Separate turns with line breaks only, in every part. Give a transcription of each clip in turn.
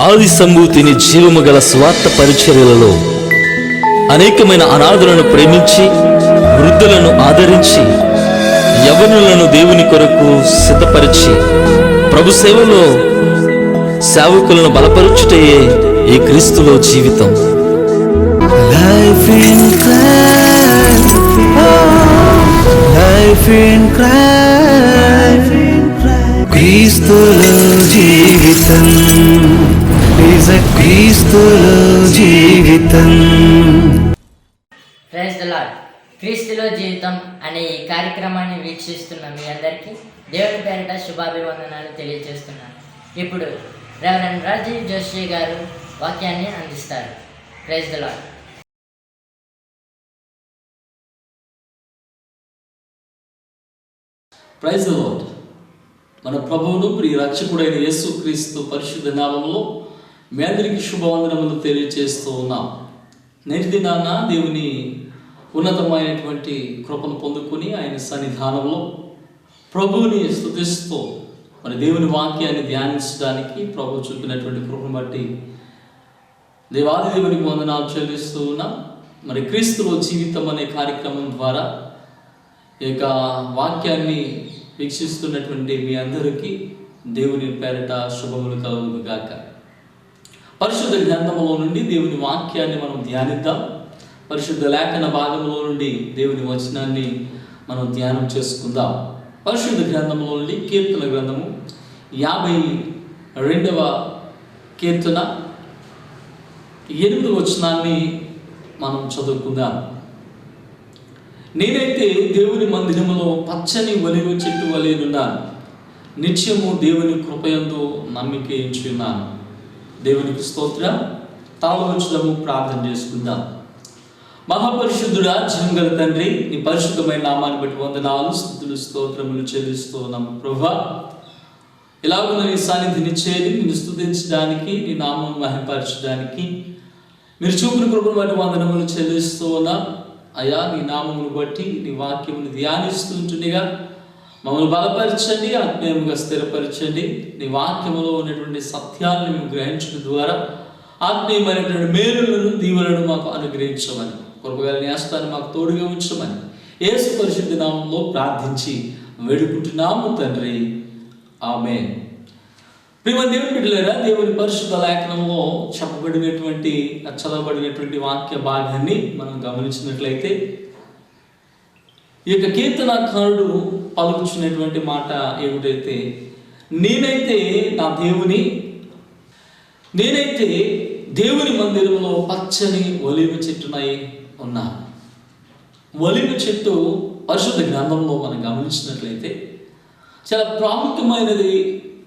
ఆది సంభూతిని జీవము గల స్వార్థ పరిచర్యలలో అనేకమైన అనాథులను ప్రేమించి, వృద్ధులను ఆదరించి, యవ్వనులను దేవుని కొరకు సిద్ధపరిచి, ప్రభు సేవలో సేవకులను బలపరుచుటయే ఈ క్రీస్తులో జీవితం.
Life in Christ, life in Christ, క్రీస్తులో జీవితం is a క్రీస్తులో జీవితం.
Praise the lord. క్రీస్తులో జీవితం అనే ఈ కార్యక్రమాన్ని వీక్షిస్తున్న మీ అందరికీ దేవుని పేరిట శుభాభివందనాలు తెలియజేస్తున్నాను. ఇప్పుడు రెవరెండ్ రాజీవ్ జోషి గారు వాక్యాన్ని అందిస్తారు. Praise the lord.
Praise the lord. మన ప్రభువును ప్రియ రక్షకుడైన యేసు క్రీస్తు పరిశుద్ధ నామములో మీ అందరికీ శుభవందనములు తెలియజేస్తూ ఉన్నాం. నేటి దినాన దేవుని ఉన్నతమైనటువంటి కృపను పొందుకొని ఆయన సన్నిధానంలో ప్రభువుని స్తుతిస్తూ మన దేవుని వాక్యాన్ని ధ్యానించడానికి ప్రభు చూపినటువంటి కృపను బట్టి దేవాది దేవునికి వందనాలు చెల్లిస్తూ ఉన్నాం. మరి క్రీస్తులో జీవితం అనే కార్యక్రమం ద్వారా ఈ యొక్క వాక్యాన్ని వీక్షిస్తున్నటువంటి మీ అందరికీ దేవుని పేరిట శుభములు కలుగును గాక. పరిశుద్ధ గ్రంథములో నుండి దేవుని వాక్యాన్ని మనం ధ్యానిద్దాం. పరిశుద్ధ లేఖన భాగంలో నుండి దేవుని వచనాన్ని మనం ధ్యానం చేసుకుందాం. పరిశుద్ధ గ్రంథంలో నుండి కీర్తన గ్రంథము 52వ కీర్తన 8వ వచనాన్ని మనం చదువుకుందాం. నేనైతే దేవుని మందిరములో పచ్చని ఒలివ చెట్టు వలెనున్నాను, నిత్యము దేవుని కృపయందు నమ్మిక ఉంచున్నాను. దేవునికి స్తోత్రం. తాళవచ్చుదము ప్రార్థన చేసుకుందాం. మహాపరిశుద్ధుడా, జీవంగల తండ్రి, నీ పరిశుద్ధమైన నామాన్ని బట్టి వందనాలు, స్తుతులు, స్తోత్రములు చెల్లిస్తూ ఉన్నాము. ప్రభువా, ఇలాగున్న నీ సాన్నిధిని చేరి నిన్ను స్తుతించడానికి, నీ నామం మహిమపరచడానికి మీరు చూపిన కృపను బట్టి వందనములు చెల్లిస్తూ ఉన్నాం. అయ్యా, నీ నామమును బట్టి నీ వాక్యమును ధ్యానిస్తూ ఉంటుండగా మమ్మల్ని బలపరచండి, ఆత్మీయంగా స్థిరపరచండి. నీ వాక్యములో ఉన్నటువంటి సత్యాలను మేము గ్రహించడం ద్వారా ఆత్మీయమైనటువంటి మేలులను, దీవెనలను మాకు అనుగ్రహించమని, కృపగల న్యాసాన్ని మాకు తోడుగా ఉంచమని యేసు పరిశుద్ధ నామంలో ప్రార్థించి వేడుకుంటున్నాము తండ్రి. ఆమేన్. ప్రియమైన దేవుని బిడ్డలారా, దేవుని పరిశుద్ధ లేఖనంలో చెప్పబడినటువంటి, చదవబడినటువంటి వాక్య భాగాన్ని మనం గమనించినట్లయితే ఈ యొక్క కీర్తనకారుడు పలుకుచున్నటువంటి మాట ఏమిటైతే, నేనైతే దేవుని మందిరంలో పచ్చని ఒలివ చెట్టునై ఉన్నాను. ఒలివ చెట్టు పరిశుద్ధ గ్రంథంలో మనం గమనించినట్లయితే చాలా ప్రాముఖ్యమైనది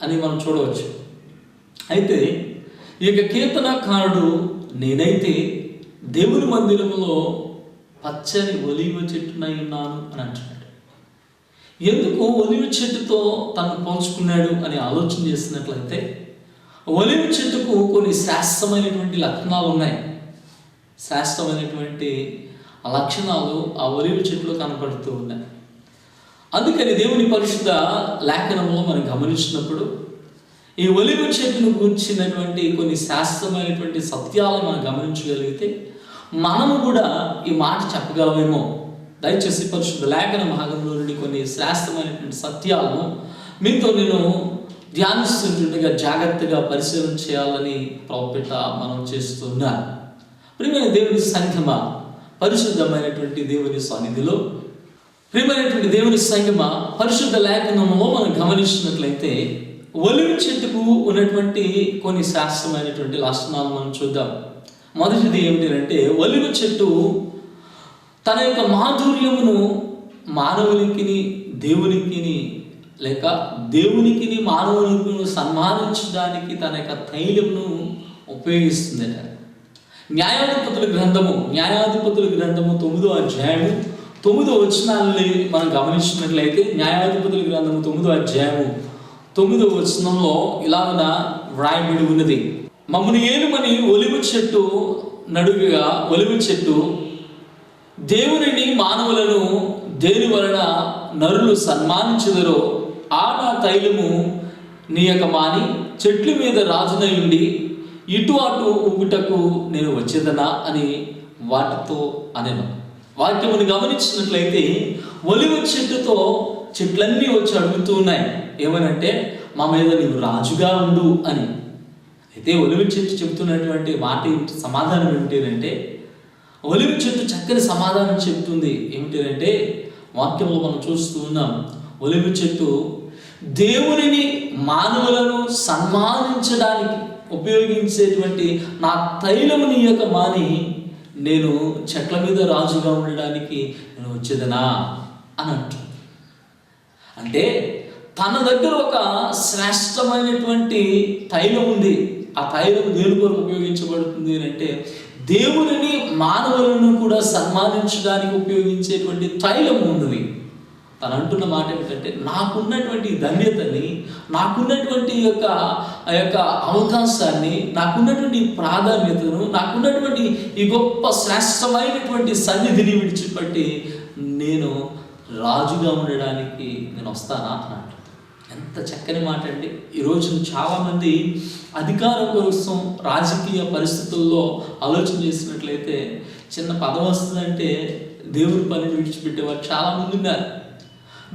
అని మనం చూడవచ్చు. అయితే ఈ యొక్క కీర్తనకారుడు నేనైతే దేవుని మందిరంలో పచ్చని ఒలివ చెట్టునై ఉన్నాను అని అంటున్నాడు. ఎందుకు ఒలివ చెట్టుతో తను పోల్చుకున్నాడు అని ఆలోచన చేసినట్లయితే, ఒలివ చెట్టుకు కొన్ని శాస్త్రమైనటువంటి లక్షణాలు ఉన్నాయి. శాస్త్రమైనటువంటి లక్షణాలు ఆ ఒలివ చెట్టులో కనపడుతూ ఉన్నాయి. అందుకని దేవుని పరిశుద్ధ లేఖనంలో మనం గమనించినప్పుడు ఈ ఒలివ చెట్టును గురించినటువంటి కొన్ని శాస్త్రమైనటువంటి సత్యాలను మనం గమనించగలిగితే మనము కూడా ఈ మాట చెప్పగలమేమో. దయచేసి పరిశుద్ధ లేఖన భాగంలో నుండి కొన్ని శాస్త్రమైనటువంటి సత్యాలను మీతో నేను ధ్యానిస్తుండగా జాగ్రత్తగా పరిశీలన చేయాలని ప్రభుపేట మనం చేస్తున్నాను. ప్రియమైన దేవుని సంఘమా, పరిశుద్ధమైనటువంటి దేవుని సన్నిధిలో ప్రియమైనటువంటి దేవుని సంఘమా, పరిశుద్ధ లేఖనంలో మనం గమనించినట్లయితే ఒలివ చెట్టుకు ఉన్నటువంటి కొన్ని శాస్త్రమైనటువంటి లక్షణాలు మనం చూద్దాం. మొదటిది ఏమిటంటే, ఒలివ చెట్టు తన యొక్క మాధుర్యమును మానవునికి, దేవునికి లేక దేవునికి మానవునికి సన్మానించడానికి తన యొక్క తైలమును ఉపయోగిస్తుందట. న్యాయాధిపతుల గ్రంథము 9వ అధ్యాయము 9వ వచనాన్ని మనం గమనించినట్లయితే, న్యాయాధిపతుల గ్రంథము 9వ అధ్యాయము 9వ వచనంలో ఇలాగ వ్రాయబడి ఉన్నది. మమ్మల్ని ఏలుమని ఒలివ చెట్టు నడుగుగా ఒలివ చెట్టు దేవునిని మానవులను దేని వలన నరులు సన్మానించుదరో ఆ నా తైలము నీయక మాని చెట్ల మీద రాజునై ఉండి ఇటు అటు ఊగుటకు నేను వచ్చేదనా అని వాటితో అనెను. వాక్యముని గమనించినట్లయితే ఒలివ చెట్టుతో చెట్లన్నీ వచ్చి అడుగుతూ ఉన్నాయి, ఏమనంటే మా మీద నీవు రాజుగా ఉండు అని. అయితే ఒలివ చెట్టు చెబుతున్నటువంటి మాట సమాధానం ఏమిటంటే, ఒలివ చెట్టు చక్కని సమాధానం చెబుతుంది ఏమిటంటే, వాక్యంలో మనం చూస్తూ ఉన్నాం, ఒలివ చెట్టు దేవునిని మానవులను సన్మానించడానికి ఉపయోగించేటువంటి నా తైలము నీయక మాని నేను చెట్ల మీద రాజుగా ఉండడానికి నేను వచ్చేదనా అని అంటుంది. అంటే తన దగ్గర ఒక శ్రేష్టమైనటువంటి తైలం ఉంది. ఆ తైలం దేని కొరకు ఉపయోగించబడుతుంది అంటే దేవునిని మానవులను కూడా సన్మానించడానికి ఉపయోగించేటువంటి తైలం ఉన్నది. తను అంటున్న మాట ఏమిటంటే, నాకున్నటువంటి ధన్యతని, నాకున్నటువంటి ఆ యొక్క అవకాశాన్ని, నాకున్నటువంటి ప్రాధాన్యతను, నాకున్నటువంటి ఈ గొప్ప శ్రేష్టమైనటువంటి సన్నిధిని విడిచిపెట్టి నేను రాజుగా ఉండడానికి నేను వస్తానా అని అంటాడు. ఎంత చక్కని మాట అండి. ఈరోజు చాలామంది అధికారం కోసం రాజకీయ పరిస్థితుల్లో ఆలోచన చేసినట్లయితే చిన్న పదవి వస్తుందంటే దేవుని పనిని విడిచిపెట్టేవారు చాలామంది ఉన్నారు.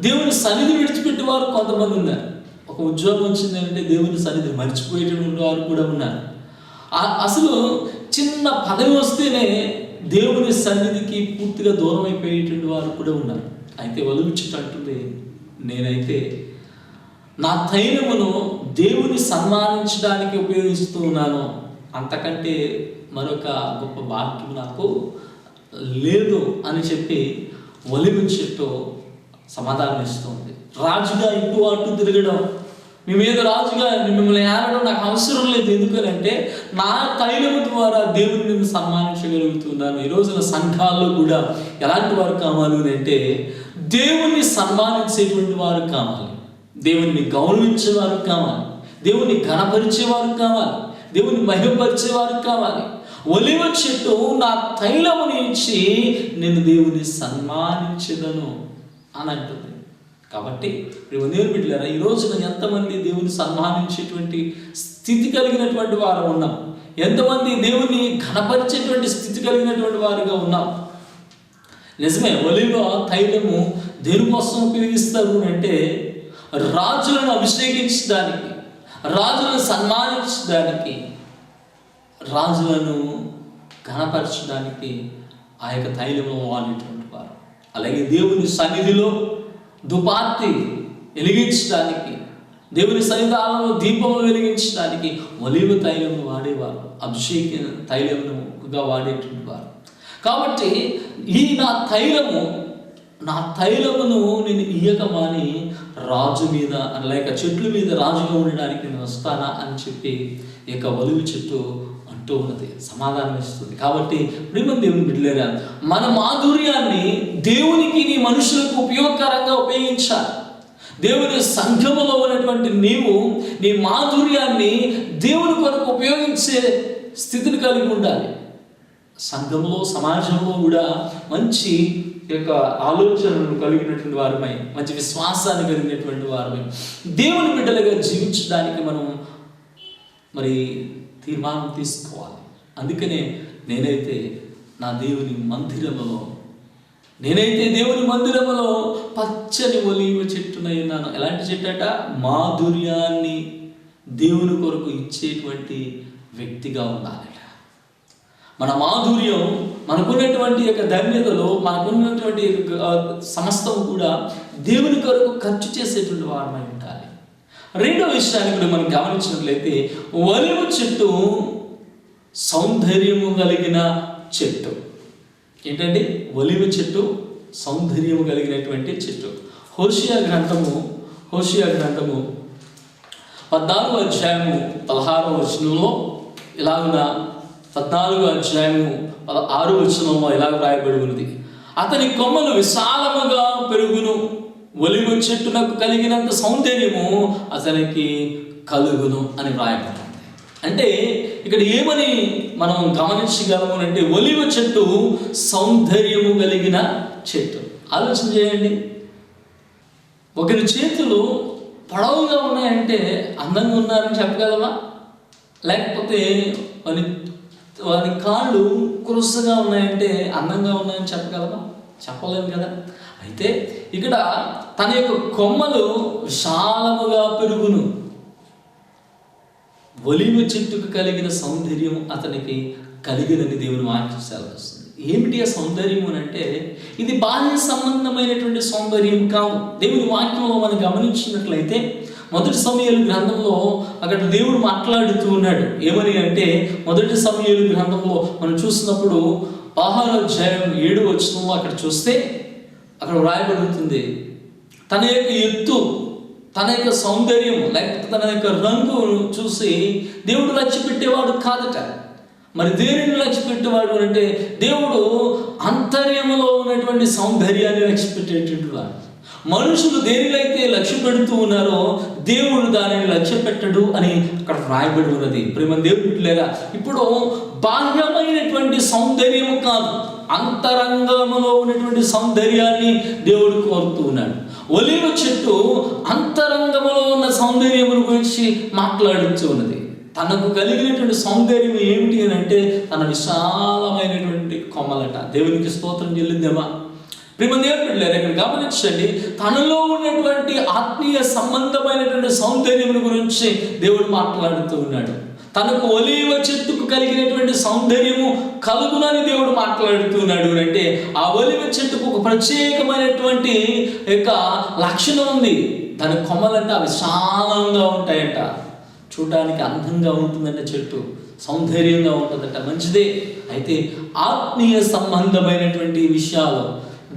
దేవుని సన్నిధి విడిచిపెట్టేవారు కొంతమంది ఉన్నారు. ఒక ఉద్యోగం వచ్చిందంటే దేవుని సన్నిధిని మర్చిపోయేటువంటి వారు కూడా ఉన్నారు. అసలు చిన్న పదవి వస్తేనే దేవుని సన్నిధికి పూర్తిగా దూరం అయిపోయేటువంటి వారు కూడా ఉన్నారు. అయితే ఒలివ చెట్టు అంటుంది, నేనైతే నా తైలమును దేవుని సన్మానించడానికి ఉపయోగిస్తూ ఉన్నాను, అంతకంటే మరొక గొప్ప భాగ్యం నాకు లేదు అని చెప్పి ఒలివ చెట్టు సమాధానం ఇస్తుంది. రాజుగా ఇటు అటు తిరగడం, మీ మీద రాజుగా మిమ్మల్ని ఏడడం నాకు అవసరం లేదు. ఎందుకనంటే నా తైలము ద్వారా దేవుని నేను సన్మానించగలుగుతున్నాను. ఈ రోజున సంఘాల్లో కూడా ఎలాంటి వారు కావాలి అంటే దేవుణ్ణి సన్మానించేటువంటి వారు కావాలి, దేవుణ్ణి గౌరవించేవారు కావాలి, దేవుణ్ణి ఘనపరిచేవారు కావాలి, దేవుని మహిమపరిచేవారు కావాలి. ఒలివ చెట్టు నా తైలముని ఇచ్చి నేను దేవుని సన్మానించదను అని అంటుంది. కాబట్టి దేవుని బిడ్డలారా, ఈ రోజున ఎంతమంది దేవుని సన్మానించేటువంటి స్థితి కలిగినటువంటి వారు ఉన్నాం, ఎంతమంది దేవుని ఘనపరిచేటువంటి స్థితి కలిగినటువంటి వారుగా ఉన్నాం. నిజమే, ఒలివ తైలము దేనికోసం ఉపయోగిస్తారు అంటే రాజులను అభిషేకించడానికి, రాజులను సన్మానించడానికి, రాజులను ఘనపరచడానికి ఆ యొక్క తైలము వాడేటువంటి వారు. అలాగే దేవుని సన్నిధిలో దుపార్తి వెలిగించడానికి, దేవుని సన్నిధానంలో దీపములు వెలిగించడానికి ఒలివ తైలము వాడేవారు, అభిషేక తైలముగా వాడేటువంటి వారు. కాబట్టి ఈ నా తైలమును నేను ఇయ్యక మాని రాజు మీద లేక చెట్ల మీద రాజుగా ఉండడానికి నేను వస్తానా అని చెప్పి ఈ యొక్క ఒలివ చెట్టు అంటూ ఉన్నది, సమాధానం ఇస్తుంది. కాబట్టి ప్రియమైన దేవుని బిడ్డలారా, మన మాధుర్యాన్ని దేవునికి నీ మనుషులకు ఉపయోగకరంగా ఉపయోగించాలి. దేవుని సంఘములో ఉన్నటువంటి నీవు నీ మాధుర్యాన్ని దేవుని కొరకు ఉపయోగించే స్థితిని కలిగి ఉండాలి. సంఘంలో సమాజంలో కూడా మంచి యొక్క ఆలోచనలు కలిగినటువంటి వారమై, మంచి విశ్వాసాన్ని కలిగినటువంటి వారమై దేవుని బిడ్డలుగా జీవించడానికి మనం మరి తీర్మానం తీసుకోవాలి. అందుకనే నేనైతే దేవుని మందిరములో పచ్చని ఒలీవ చెట్టునై ఉన్నాను. ఎలాంటి చెట్టట? మాధుర్యాన్ని దేవుని కొరకు ఇచ్చేటువంటి వ్యక్తిగా ఉండాలి. మన మాధుర్యం, మనకున్నటువంటి యొక్క ధన్యతలో, మనకున్నటువంటి సమస్తం కూడా దేవుని కొరకు ఖర్చు చేసేటువంటి వారమై ఉండాలి. రెండో విషయాన్ని కూడా మనం గమనించినట్లయితే, ఒలివ చెట్టు సౌందర్యము కలిగిన చెట్టు. ఏంటంటే ఒలివ చెట్టు సౌందర్యము కలిగినటువంటి చెట్టు. హోషియా గ్రంథము 14వ అధ్యాయము 16వ వచనంలో ఇలాగున, 14వ అధ్యాయము 16వ వచనంలో ఇలాగ రాయబడి ఉన్నది, అతని కొమ్మలు విశాలముగా పెరుగును, ఒలివ చెట్టునకు కలిగినంత సౌందర్యము అతనికి కలుగును అని రాయబడింది. అంటే ఇక్కడ ఏమని మనం గమనించగలము అంటే ఒలివ చెట్టు సౌందర్యము కలిగిన చెట్టు. ఆలోచన చేయండి, ఒకరి చేతులు పొడవుగా ఉన్నాయంటే అందంగా ఉన్నారని చెప్పగలమా? లేకపోతే వారి కాళ్ళు కురుసగా ఉన్నాయంటే అందంగా ఉన్నాయని చెప్పగలమా? చెప్పలేము కదా. అయితే ఇక్కడ తన యొక్క కొమ్మలు విశాలముగా పెరుగును. ఒలీవ చెట్టుకు కలిగిన సౌందర్యం అతనికి కలిగినని దేవుని వాక్యం సెలవిస్తుంది. ఏమిటి ఆ సౌందర్యం అని అంటే, ఇది బాహ్య సంబంధమైనటువంటి సౌందర్యం కాదు. దేవుని వాక్యంలో మనం గమనించినట్లయితే మొదటి సమూయేలు గ్రంథంలో అక్కడ దేవుడు మాట్లాడుతూ ఉన్నాడు. ఏమని అంటే, మొదటి సమూయేలు గ్రంథంలో మనం చూసినప్పుడు 16వ అధ్యాయం 7వ వచనంలో అక్కడ చూస్తే అక్కడ వ్రాయబడుతుంది, తన యొక్క ఎత్తు, తన యొక్క సౌందర్యం, లేకపోతే తన యొక్క రంగును చూసి దేవుడు లక్ష్య పెట్టేవాడు కాదట. మరి దేనిని లక్ష్య పెట్టేవాడు అంటే, దేవుడు అంతర్యములో ఉన్నటువంటి సౌందర్యాన్ని లక్ష్య పెట్టేటువంటి వాడు. మనుషులు దేనినైతే లక్ష్య పెడుతూ ఉన్నారో దేవుడు దానిని లక్ష్య పెట్టడు అని అక్కడ వ్రాయబడి ఉన్నది. ప్రేమ దేవుడు లేక ఇప్పుడు బాహ్యమైనటువంటి సౌందర్యం కాదు, అంతరంగంలో ఉన్నటువంటి సౌందర్యాన్ని దేవుడు కోరుతూ ఉన్నాడు. ఒలీవ చెట్టు అంతరంగంలో ఉన్న సౌందర్యం గురించి మాట్లాడుతూ ఉన్నది. తనకు కలిగినటువంటి సౌందర్యం ఏమిటి అని అంటే, తన విశాలమైనటువంటి కొమ్మలట. దేవునికి స్తోత్రం చెల్లిందేమా? ప్రేమ దేవుడు లేరు, ఇక్కడ గమనించండి, తనలో ఉన్నటువంటి ఆత్మీయ సంబంధమైనటువంటి సౌందర్యం గురించి దేవుడు మాట్లాడుతూ ఉన్నాడు. తనకు ఒలీవ చెట్టుకు కలిగినటువంటి సౌందర్యము కలుగునని దేవుడు మాట్లాడుతున్నాడు. అంటే ఆ ఒలీవ చెట్టుకు ఒక ప్రత్యేకమైనటువంటి యొక్క లక్షణం ఉంది. దాని కొమ్మలంట విశాలంగా ఉంటాయంట, చూడడానికి అందంగా ఉంటుందంట, చెట్టు సౌందర్యంగా ఉంటుందట, మంచిదే. అయితే ఆత్మీయ సంబంధమైనటువంటి విషయాలు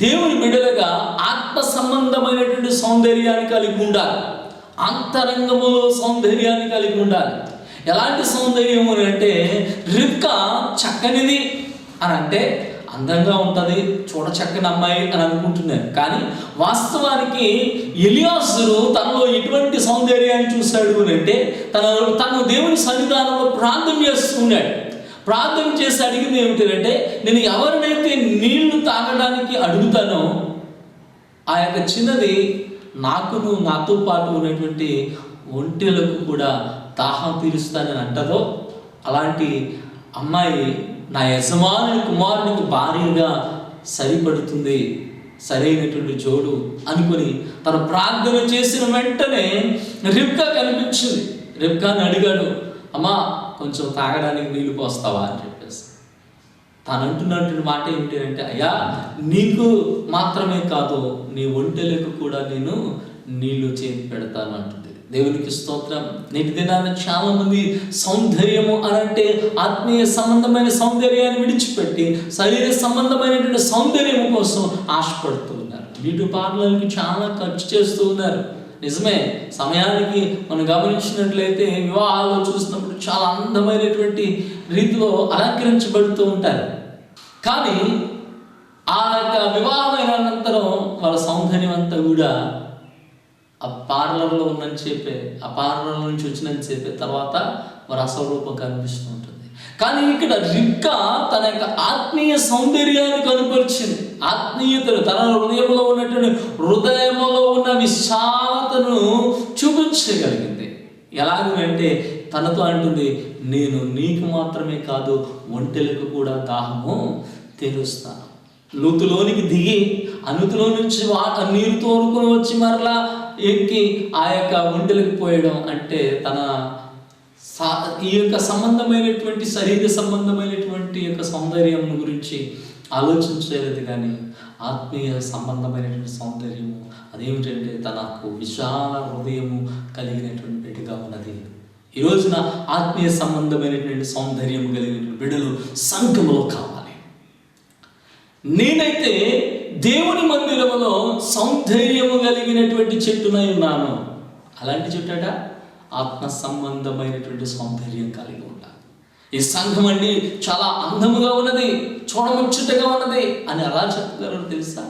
దేవుని బిడ్డలుగా ఆత్మ సంబంధమైనటువంటి సౌందర్యాన్ని కలిగి ఉండాలి, అంతరంగములో సౌందర్యాన్ని కలిగి ఉండాలి. ఎలాంటి సౌందర్యం అని అంటే, రిబ్కా చక్కనిది అని అంటే అందంగా ఉంటుంది, చూడ చక్కని అమ్మాయి అని అనుకుంటున్నారు. కానీ వాస్తవానికి ఎలియాజరు తనలో ఎటువంటి సౌందర్యాన్ని చూశాడు అని అంటే, తను దేవుని సన్నిధానంలో ప్రార్థన చేస్తున్నాడు. ప్రార్థన చేసి అడిగింది ఏమిటంటే, నేను ఎవరినైతే నీళ్లు తాగడానికి అడుగుతానో ఆ యొక్క చిన్నది నాకును నాతో పాటు ఉన్నటువంటి ఒంటెలకు కూడా దాహం తీరుస్తానని అంటదో, అలాంటి అమ్మాయి నా యజమాని కుమారునికి భార్యగా సరిపడుతుంది, సరైనటువంటి జోడు అనుకుని తను ప్రార్థన చేసిన వెంటనే రిబ్కా కనిపించింది. రిబ్కాని అడిగాడు, అమ్మా కొంచెం తాగడానికి నీళ్లు పోస్తావా అని చెప్పేసి. తాను అంటున్నటువంటి మాట ఏమిటి అంటే, అయ్యా నీకు మాత్రమే కాదు, నీ ఒంటెలకు కూడా నేను నీళ్లు చేతి పెడతాను అంటుంది. దేవునికి స్తోత్రం. నేటి దినాన చాలా మంది సౌందర్యము అనంటే ఆత్మీయ సంబంధమైన సౌందర్యాన్ని విడిచిపెట్టి శరీర సంబంధమైనటువంటి సౌందర్యము కోసం ఆశపడుతూ ఉన్నారు. బ్యూటీ పార్లర్కి చాలా ఖర్చు చేస్తూ ఉన్నారు. నిజమే, సమయానికి మనం గమనించినట్లయితే వివాహాల్లో చూసినప్పుడు చాలా అందమైనటువంటి రీతిలో అలంకరించబడుతూ ఉంటారు. కానీ ఆ యొక్క వివాహమైన అనంతరం వాళ్ళ సౌందర్యం అంతా కూడా ఆ పార్లర్లో ఉన్నని చెప్పే, ఆ పార్లర్ నుంచి వచ్చినని చెప్పే తర్వాత వారి అసలు రూపం కనిపిస్తూ ఉంటుంది. కానీ ఇక్కడ రిబ్కా తన యొక్క ఆత్మీయ సౌందర్యాన్ని కనుపరిచింది. ఆత్మీయతను, తన హృదయంలో ఉన్న విశాలతను చూపించగలిగింది. ఎలాగంటే తనతో అంటుంది, నేను నీకు మాత్రమే కాదు ఒంటెలకు కూడా దాహము తీరుస్తాను. లోతులోనికి దిగి అనుతులో నుంచి నీరు తోడుకొని వచ్చి మరలా ఎక్కి ఆ యొక్క ఒంటెలకు పోయడం అంటే తన ఈ యొక్క సంబంధమైనటువంటి శరీర సంబంధమైనటువంటి యొక్క సౌందర్యం గురించి ఆలోచించలేదు. కానీ ఆత్మీయ సంబంధమైనటువంటి సౌందర్యము అదేమిటంటే తనకు విశాల హృదయము కలిగినటువంటి బిడ్డగా ఉన్నది. ఈ రోజున ఆత్మీయ సంబంధమైనటువంటి సౌందర్యం కలిగినటువంటి బిడ్డలు సంఘములో కావాలి. నేనైతే దేవుని మందిరములో సౌందర్యము కలిగినటువంటి చెట్టునై ఉన్నాను. అలాంటి చెట్టట ఆత్మ సంబంధమైనటువంటి సౌందర్యం కలిగి ఉండాలి. ఈ సంఘం అండి చాలా అందముగా ఉన్నది, చూడముచ్చటగా ఉన్నది అని ఎలా చెప్తారో తెలుసా?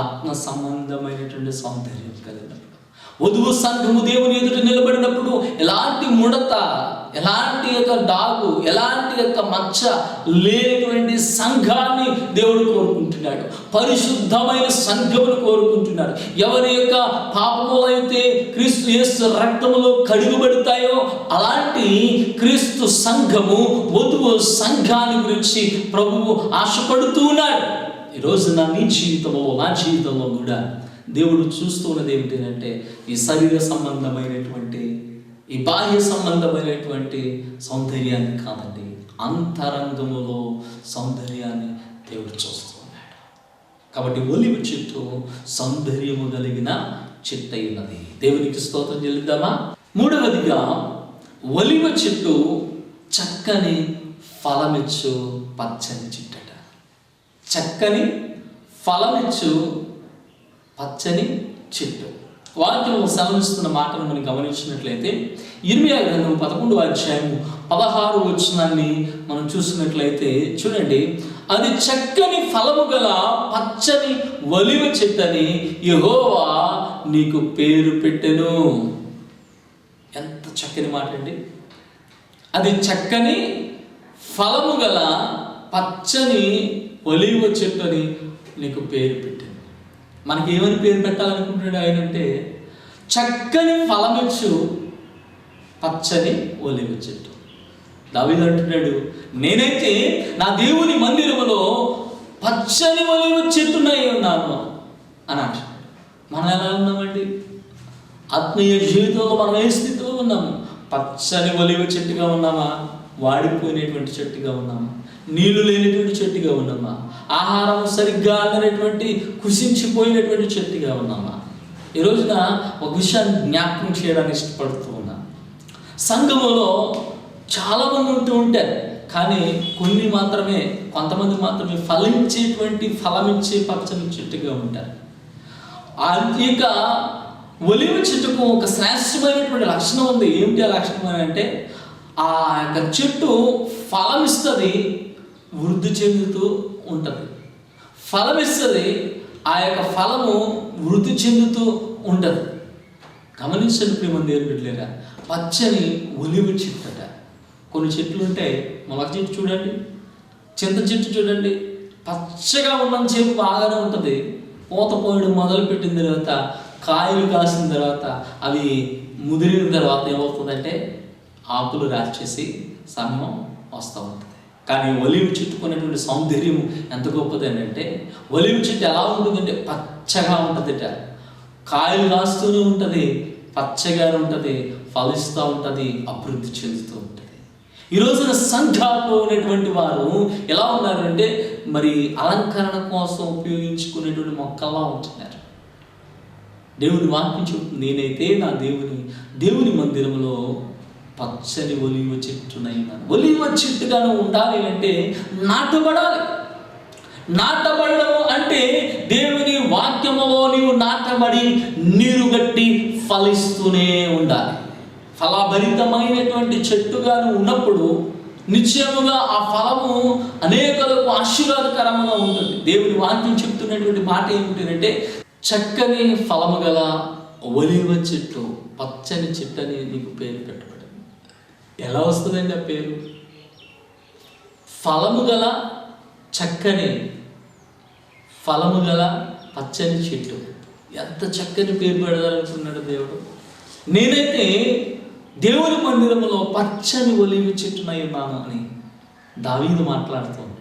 ఆత్మ సంబంధమైనటువంటి సౌందర్యం కలిగినప్పుడు. వధువు సంఘము దేవుని ఎదుట నిలబడినప్పుడు ఎలాంటి ముడత, ఎలాంటి యొక్క డాగు, ఎలాంటి యొక్క మచ్చ లేనటువంటి సంఘాన్ని దేవుడు కోరుకుంటున్నాడు. పరిశుద్ధమైన సంఘమును కోరుకుంటున్నాడు. ఎవరి యొక్క పాపములైతే క్రీస్తు యేసు రక్తములో కడుగుబడతాయో అలాంటి క్రీస్తు సంఘము, వధువు సంఘాన్ని గురించి ప్రభువు ఆశపడుతూ ఉన్నాడు. ఈరోజు నా జీవితంలో కూడా దేవుడు చూస్తూ ఉన్నది ఏమిటంటే ఈ శరీర సంబంధమైనటువంటి, ఈ బాహ్య సంబంధమైనటువంటి సౌందర్యాన్ని కాదండి, అంతరంగములో సౌందర్యాన్ని దేవుడు చూస్తూ ఉన్నాడు. కాబట్టి ఒలివ చెట్టు సౌందర్యము కలిగిన చెట్టు అయినది. దేవునికి స్తోత్రం చెల్లిద్దామా? మూడవదిగా, ఒలివ చెట్టు చక్కని ఫలమిచ్చు పచ్చని చెట్టట. చక్కని ఫలమిచ్చు పచ్చని చెట్టు. వాక్యం సెలవిస్తున్న మాటను మనం గమనించినట్లయితే ఇర్మియా గ్రంథం 11వ అధ్యాయము 16వ వచనాన్ని మనం చూసినట్లయితే చూడండి, అది చక్కని ఫలము గల పచ్చని ఒలివ చెట్టని యెహోవా నీకు పేరు పెట్టెను. ఎంత చక్కని మాట అండి! అది చక్కని ఫలము గల పచ్చని ఒలివ చెట్టు అని నీకు పేరు పెట్టాను. మనకి ఏమని పేరు పెట్టాలనుకుంటున్నాడు ఆయన అంటే, చక్కని ఫలమిచ్చు పచ్చని ఒలివ చెట్టు. దావీదు అంటున్నాడు, నేనైతే నా దేవుని మందిరములో పచ్చని ఒలివ చెట్టునై ఉన్నాను అని అంటున్నాడు. మనం ఎలా ఉన్నామండి? ఆత్మీయ జీవితంలో మనం ఏ స్థితిలో ఉన్నాము? పచ్చని ఒలివ చెట్టుగా ఉన్నామా? వాడిపోయినటువంటి చెట్టుగా ఉన్నామా? నీళ్లు లేనటువంటి చెట్టుగా ఉన్నామా? ఆహారం సరిగ్గా అందనటువంటి కుసించిపోయినటువంటి చెట్టుగా ఉన్నామా? ఈ రోజున ఒక విషయాన్ని జ్ఞాపకం చేయడానికి ఇష్టపడుతూ ఉన్నాను. సంఘములో చాలామంది ఉంటూ ఉంటారు, కానీ కొంతమంది మాత్రమే ఫలించేటువంటి, ఫలమిచ్చే పచ్చని చెట్టుగా ఉంటారు. ఆ యొక్క ఒలివ చెట్టుకు ఒక శ్రేష్టమైనటువంటి లక్షణం ఉంది. ఏమిటి ఆ లక్షణం అని అంటే, ఆ యొక్క చెట్టు ఫలమిస్తుంది, వృద్ధి చెందుతూ ఉంటుంది. ఫలమిస్తుంది, ఆ యొక్క ఫలము వృద్ధి చెందుతూ ఉంటుంది. గమనించండి ప్రియమైన దేవుని బిడ్డలారా, పచ్చని ఒలివ చెట్టట. కొన్ని చెట్లు ఉంటాయి, మొలక చెట్టు చూడండి, చింత చెట్టు చూడండి, పచ్చగా ఉన్నంతసేపు బాగానే ఉంటుంది. పూత పోయడం మొదలుపెట్టిన తర్వాత, కాయలు కాసిన తర్వాత, అవి ముదిరిన తర్వాత ఏమవుతుందంటే ఆకులు రాచేసి సమయం వస్తూ ఉంటుంది. కానీ ఒలివ చెట్టుకున్నటువంటి సౌందర్యం ఎంత గొప్పది అంటే, ఒలివ చెట్టు ఎలా ఉంటుందంటే పచ్చగా ఉంటుందట, కాయలు కాస్తూనే ఉంటుంది, పచ్చగా ఉంటుంది, ఫలిస్తూ ఉంటుంది, అభివృద్ధి చెందుతూ ఉంటుంది. ఈ రోజున సంఘాల్లో ఉన్నటువంటి వారు ఎలా ఉన్నారంటే, మరి అలంకరణ కోసం ఉపయోగించుకునేటువంటి మొక్కల్లా ఉంటున్నారు. దేవుని వాక్యం చెబుతుంది, నేనైతే నా దేవుని మందిరంలో పచ్చని ఒలివ చెట్టునైనాను. ఒలివ చెట్టుగాను ఉండాలి అంటే నాటబడాలి. నాటబడడం అంటే దేవుని వాక్యములో నీవు నాటబడి నీరుగట్టి ఫలిస్తూనే ఉండాలి. ఫలభరితమైనటువంటి చెట్టుగాను ఉన్నప్పుడు నిశ్చయముగా ఆ ఫలము అనేకులకు ఆశీర్వాదకరంగా ఉంటుంది. దేవుని వాక్యం చెప్తున్నటువంటి మాట ఏమిటంటే, చక్కని ఫలము గల ఒలివ చెట్టు, పచ్చని చెట్టు అని నీకు పేరు పెట్టబడింది. ఎలా వస్తుందండి ఆ పేరు? ఫలము గల చక్కని, ఫలము గల పచ్చని చెట్టు. ఎంత చక్కని పేరు పెడదాలనుకున్నాడు దేవుడు. నేనైతే దేవుని మందిరంలో పచ్చని ఒలివ చెట్టునై ఉన్నాను అని దావీదు మాట్లాడుతూ ఉన్నాడు.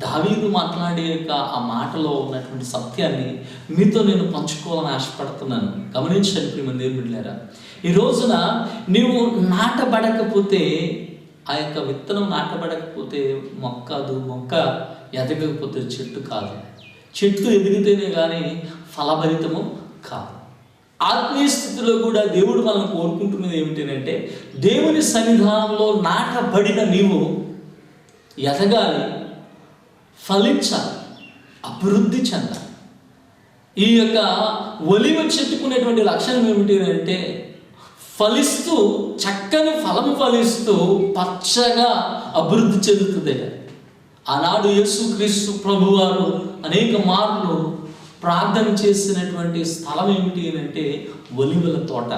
దావీదు మాట్లాడే ఆ మాటలో ఉన్నటువంటి సత్యాన్ని మీతో నేను పంచుకోవాలని ఆశపడుతున్నాను. గమనించండి ప్రియమైన దేవుని బిడ్డలారా, ఈ రోజున నీవు నాటబడకపోతే, ఆ యొక్క విత్తనం నాటబడకపోతే మొక్క ఎదగకపోతే చెట్టు కాదు. చెట్టు ఎదిగితేనే కానీ ఫలభరితము కాదు. ఆత్మీయ స్థితిలో కూడా దేవుడు మనం కోరుకుంటున్నది ఏమిటంటే, దేవుని సన్నిధానంలో నాటబడిన నీవు ఎదగాలి, ఫలించాలి, అభివృద్ధి చెందాలి. ఈ యొక్క ఒలివ చెట్టుకునేటువంటి లక్షణం ఏమిటి అంటే, ఫలిస్తూ, చక్కని ఫలము ఫలిస్తూ పచ్చగా అభివృద్ధి చెందుతుంది. ఆనాడు యేసుక్రీస్తు ప్రభువారు అనేక మార్లు ప్రార్థన చేసినటువంటి స్థలం ఏమిటి అంటే ఒలివల తోట.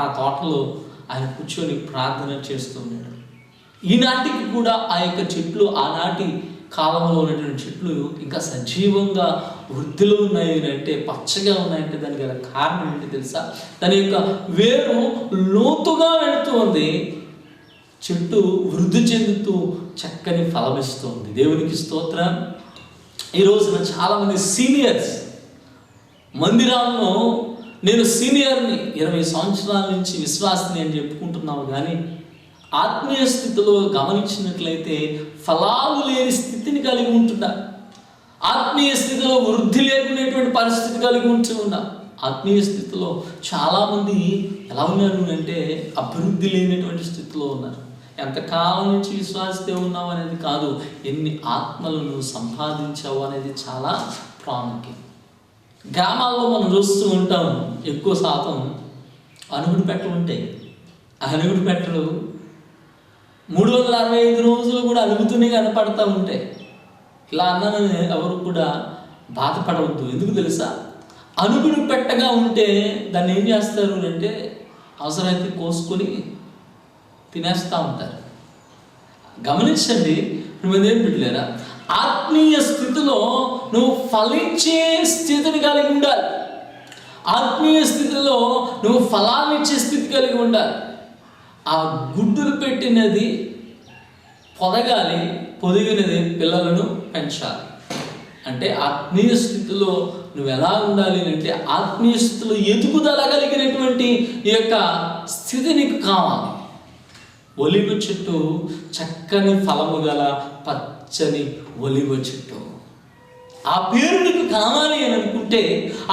ఆ తోటలో ఆయన కూర్చొని ప్రార్థన చేస్తూ ఉన్నాడు. ఈనాటికి కూడా ఆ యొక్క చెట్లు, ఆనాటి కాలంలో ఉన్నటువంటి చెట్లు ఇంకా సజీవంగా వృద్ధిలో ఉన్నాయి అంటే, పచ్చగా ఉన్నాయంటే దానికి గల కారణం ఏంటి తెలుసా? దాని యొక్క వేరు లోతుగా వెళుతూ ఉంది, చెట్టు వృద్ధి చెందుతూ చక్కని ఫలమిస్తుంది. దేవునికి స్తోత్రం. ఈ రోజున చాలామంది సీనియర్స్ మందిరాల్లో, నేను సీనియర్ని 20 సంవత్సరాల నుంచి విశ్వాసిని అని చెప్పుకుంటున్నాము, కానీ ఆత్మీయ స్థితిలో గమనించినట్లయితే ఫలాలు లేని స్థితిని కలిగి ఉంటున్నా. ఆత్మీయ స్థితిలో వృద్ధి లేకునేటువంటి పరిస్థితి కలిగి ఉంటున్నా. ఆత్మీయ స్థితిలో చాలామంది ఎలా ఉన్నారు అంటే అభివృద్ధి లేనటువంటి స్థితిలో ఉన్నారు. ఎంతకాలం నుంచి విశ్వాసితే ఉన్నావు అనేది కాదు, ఎన్ని ఆత్మలను సంపాదించావు అనేది చాలా ప్రాముఖ్యం. గ్రామాల్లో మనం చూస్తూ ఉంటాం, ఎక్కువ శాతం అనుగుడు పెట్టలు ఉంటాయి. ఆ అనుగుడు పెట్టలు 365 రోజులు కూడా అలుగుతూనే కనపడతా ఉంటాయి. ఇలా అన్నానని ఎవరు కూడా బాధపడవద్దు. ఎందుకు తెలుసా? అనుగుడు పెట్టగా ఉంటే దాన్ని ఏం చేస్తారు అంటే అవసరమైతే కోసుకొని తినేస్తూ ఉంటారు. గమనించండి, నువ్వేం పెట్టలేరా? ఆత్మీయ స్థితిలో నువ్వు ఫలించే స్థితిని కలిగి ఉండాలి. ఆత్మీయ స్థితిలో నువ్వు ఫలాన్ని ఇచ్చే స్థితి కలిగి ఉండాలి. ఆ గుడ్డులు పెట్టినది పొదగాలి, పొదిగినది పిల్లలను పెంచాలి. అంటే ఆత్మీయ స్థితిలో నువ్వు ఎలా ఉండాలి అంటే, ఆత్మీయ స్థితిలో ఎదుగుదల కలిగినటువంటి ఈ యొక్క స్థితి నీకు కావాలి. ఒలివ చెట్టు చక్కని ఫలము గల పచ్చని ఒలివ చెట్టు. ఆ పేరు నీకు కావాలి అని అనుకుంటే,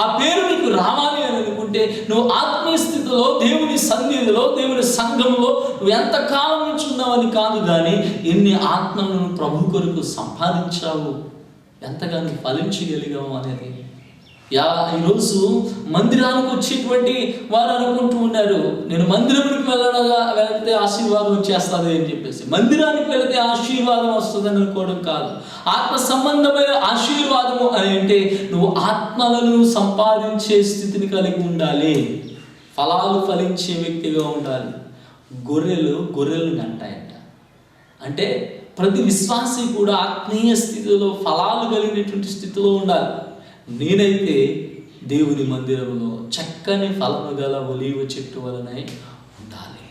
ఆ పేరు నీకు రావాలి అని అనుకుంటే, నువ్వు ఆత్మీయ స్థితిలో దేవుని సన్నిధిలో, దేవుని సంఘంలో నువ్వు ఎంతకాలం నుంచి ఉన్నావని కాదు, కానీ ఎన్ని ఆత్మలను ప్రభు కొరకు సంపాదించావు, ఎంతగానో ఫలించగలిగావు అనేది. ఈరోజు మందిరానికి వచ్చేటువంటి వారు అనుకుంటూ ఉన్నారు, నేను మందిరానికి వెళితే ఆశీర్వాదం వచ్చేస్తుంది అని చెప్పేసి. మందిరానికి వెళితే ఆశీర్వాదం వస్తుందని అనుకోవడం కాదు. ఆత్మ సంబంధమైన ఆశీర్వాదము అని అంటే నువ్వు ఆత్మలను సంపాదించే స్థితిని కలిగి ఉండాలి, ఫలాలు ఫలించే వ్యక్తిగా ఉండాలి. గొర్రెలను అంటాయంట. అంటే ప్రతి విశ్వాసి కూడా ఆత్మీయ స్థితిలో ఫలాలు కలిగినటువంటి స్థితిలో ఉండాలి. నేనైతే దేవుని మందిరంలో చక్కని ఫలము గల ఒలీవ చెట్టు వలనే ఉండాలి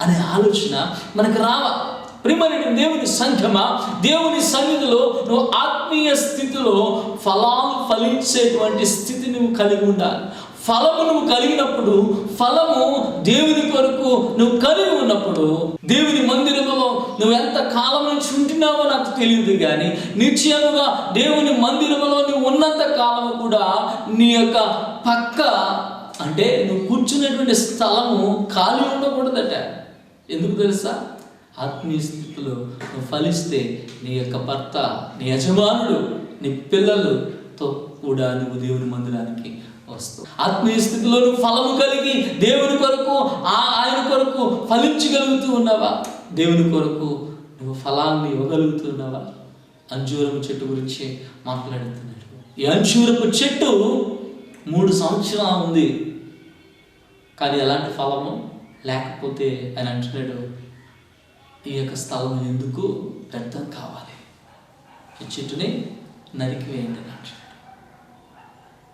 అనే ఆలోచన మనకు రావాలి. ప్రియమైన దేవుని సంఘమా, దేవుని సన్నిధిలో నువ్వు ఆత్మీయ స్థితిలో ఫలాలు ఫలించేటువంటి స్థితి నువ్వు కలిగి ఉండాలి. ఫలము నువ్వు కలిగినప్పుడు, ఫలము దేవుని కొరకు నువ్వు కలిగి ఉన్నప్పుడు, దేవుని మందిరంలో నువ్వు ఎంత కాలం నుంచి ఉంటున్నావో నాకు తెలియదు, కానీ నిశ్చయముగా దేవుని మందిరంలో నువ్వు ఉన్నంత కాలము కూడా నీ యొక్క పక్క అంటే నువ్వు కూర్చున్నటువంటి స్థలము ఖాళీ ఉండకూడదట. ఎందుకు తెలుసా? ఆత్మీయ స్థితిలో నువ్వు ఫలిస్తే నీ యొక్క భర్త, నీ యజమానుడు, నీ పిల్లలతో కూడా నువ్వు దేవుని మందిరానికి వస్తావు. ఆత్మీయ స్థితిలో నువ్వు ఫలము కలిగి దేవుని కొరకు, ఆయన కొరకు ఫలించగలుగుతూ ఉన్నావా? దేవుని కొరకు నువ్వు ఫలాన్ని ఇవ్వగలుగుతున్నావా? అంజూరపు చెట్టు గురించి మాట్లాడుతున్నాడు. ఈ అంజూరపు చెట్టు 3 సంవత్సరాలు ఉంది, కానీ ఎలాంటి ఫలము లేకపోతే ఆయన అంటున్నాడు, ఈ యొక్క స్థలం ఎందుకు వ్యర్థం కావాలి, ఈ చెట్టుని నరికివేయండి అని అంటున్నాడు.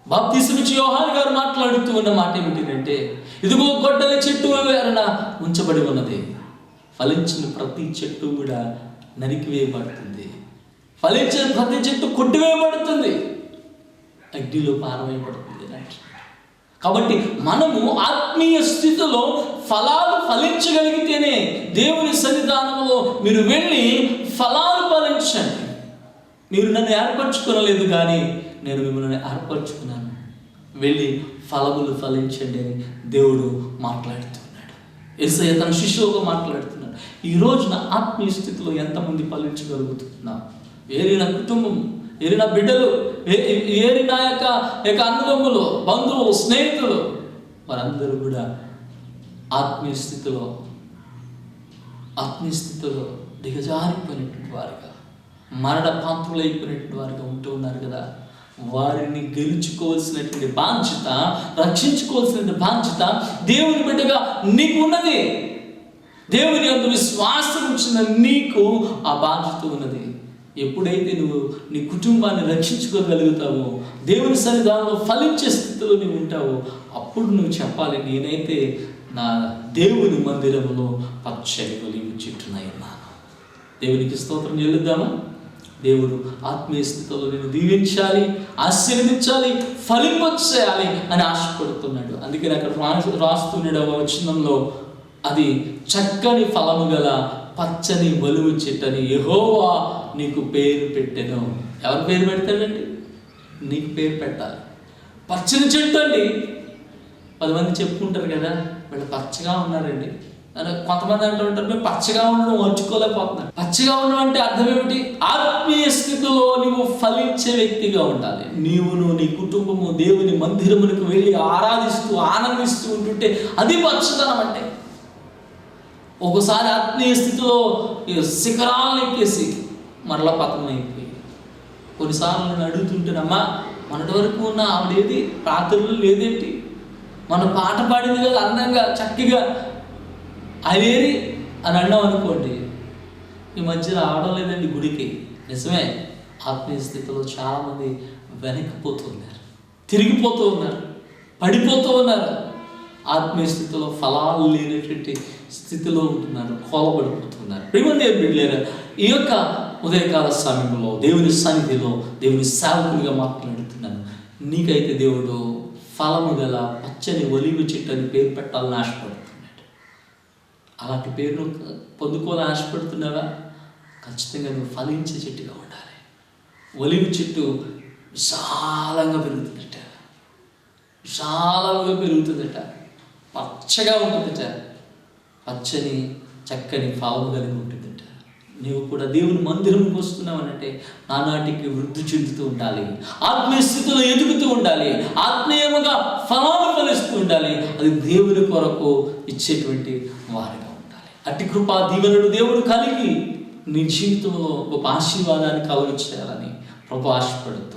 బాప్తిస్మిచ్చి యోహాను గారు మాట్లాడుతూ ఉన్న మాట ఏమిటంటే, ఇదిగో గొడ్డలి చెట్టు వేరన ఉంచబడి ఉన్నది, ఫలించిన ప్రతి చెట్టు కూడా నరికివేయబడుతుంది, ఫలించిన ప్రతి చెట్టు కొట్టివేయబడుతుంది, అగ్నిలో పారవేయబడుతుంది. కాబట్టి మనము ఆత్మీయ స్థితిలో ఫలాలు ఫలించగలిగితేనే దేవుని సన్నిధానంలో మీరు వెళ్ళి ఫలాలు ఫలించండి. మీరు నన్ను ఏర్పరచుకోలేదు, కానీ నేను మిమ్మల్ని ఏర్పరచుకున్నాను, వెళ్ళి ఫలములు ఫలించండి అని దేవుడు మాట్లాడుతున్నాడు. యేసయ్య తన శిష్యులుగా మాట్లాడుతున్నాడు. ఈ రోజున ఆత్మీయ స్థితిలో ఎంతమంది ఫలించగలుగుతున్నా? ఏరిన కుటుంబం, ఏరిన బిడ్డలు, ఏరిన యొక్క అన్నదమ్ములు, బంధువులు, స్నేహితులు, వారందరూ కూడా ఆత్మీయ స్థితిలో దిగజారిపోయినటువంటి వారుగా, మరణ పాత్రలైపోయినటువంటి వారుగా ఉంటూ ఉన్నారు కదా. వారిని గెలుచుకోవాల్సినటువంటి బాధ్యత, రక్షించుకోవాల్సినటువంటి బాధ్యత దేవుని బిడ్డగా నీకు ఉన్నది. దేవుని యందు విశ్వాసం ఉంచిన నీకు ఆ బాధ్యత ఉన్నది. ఎప్పుడైతే నువ్వు నీ కుటుంబాన్ని రక్షించుకోగలుగుతావో, దేవుని సన్నిధానంలో ఫలించే స్థితిలో నువ్వు ఉంటావో, అప్పుడు నువ్వు చెప్పాలి, నేనైతే నా దేవుని మందిరంలో పచ్చని ఒలీవ చెట్టునై ఉన్నాను. దేవునికి స్తోత్రం చెల్లిద్దామా? దేవుడు ఆత్మీయ స్థితిలో నేను దీవించాలి, ఆశీర్వదించాలి, ఫలింపచేయాలి అని ఆశపడుతున్నాడు. అందుకని అక్కడ రాస్తున్నాడు ఆ వచనంలో, అది చక్కని ఫలము గల పచ్చని ఒలీవ చెట్టని యెహోవా నీకు పేరు పెట్టెను. ఎవరు పేరు పెడతాడండి? నీకు పేరు పెట్టాలి. పచ్చని చెట్టు అండి. 10 మంది చెప్పుకుంటారు కదా, వీళ్ళు పచ్చగా ఉన్నారండి. కొంతమంది అంటూ ఉంటారు, మేము పచ్చగా ఉండడం ఓర్చుకోలేకపోతున్నాం. పచ్చగా ఉండడం అంటే అర్థం ఏమిటి? ఆత్మీయ స్థితిలో నువ్వు ఫలించే వ్యక్తిగా ఉండాలి. నీవును నీ కుటుంబము దేవుని మందిరములకు వెళ్ళి ఆరాధిస్తూ ఆనందిస్తూ ఉంటుంటే అది పచ్చదనం అంటే. ఒకసారి ఆత్మీయ స్థితిలో శిఖరాలను ఎక్కేసి మరలా పతనం అయిపోయి, కొన్నిసార్లు నేను అడుగుతుంటానమ్మా, మొన్నటి వరకు ఉన్న ఆవిడేది, ప్రార్థనలు లేదేంటి, మన పాట పాడింది కదా అందంగా చక్కగా, అదేది అని అన్నాం అనుకోండి, ఈ మధ్య రావడం లేదండి గుడికి. నిజమే, ఆత్మీయ స్థితిలో చాలామంది వెనక్కిపోతూ ఉన్నారు, తిరిగిపోతూ ఉన్నారు, పడిపోతూ ఉన్నారు. ఆత్మీయ స్థితిలో ఫలాలు లేనటువంటి స్థితిలో ఉంటున్నారు, కోలబడిపోతున్నారు. ప్రియమైన బిడ్డలారా, ఈ యొక్క ఉదయకాల సమయంలో దేవుని సన్నిధిలో దేవుని సేవకునిగా మాట్లాడుతున్నాను. నీకైతే దేవుడు ఫలము గల పచ్చని ఒలీవ చెట్టు అని పేరు పెట్టాలని ఆశపడుతున్నాడు. అలాంటి పేరును పొందుకోవాలని ఆశపడుతున్నావా? ఖచ్చితంగా నువ్వు ఫలించే చెట్టుగా ఉండాలి. ఒలీవ చెట్టు విశాలంగా పెరుగుతుందట, విశాలంగా పెరుగుతుందట, పచ్చగా ఉంటుందట, పచ్చని చక్కని ఫలము కలిగి ఉంటుందట. నీవు కూడా దేవుని మందిరంకి వస్తున్నావనంటే నానాటికి వృద్ధి చెందుతూ ఉండాలి, ఆత్మీయ స్థితిలో ఎదుగుతూ ఉండాలి, ఆత్మీయముగా ఫలాలు ఫలిస్తూ ఉండాలి. అది దేవుని కొరకు ఇచ్చేటువంటి వారిగా ఉండాలి. అట్టి కృపా దీవెనలు దేవుడు కలిగి నీ జీవితంలో ఒక ఆశీర్వాదాన్ని కలుగచేయాలని ప్రభు ఆశపడుతూ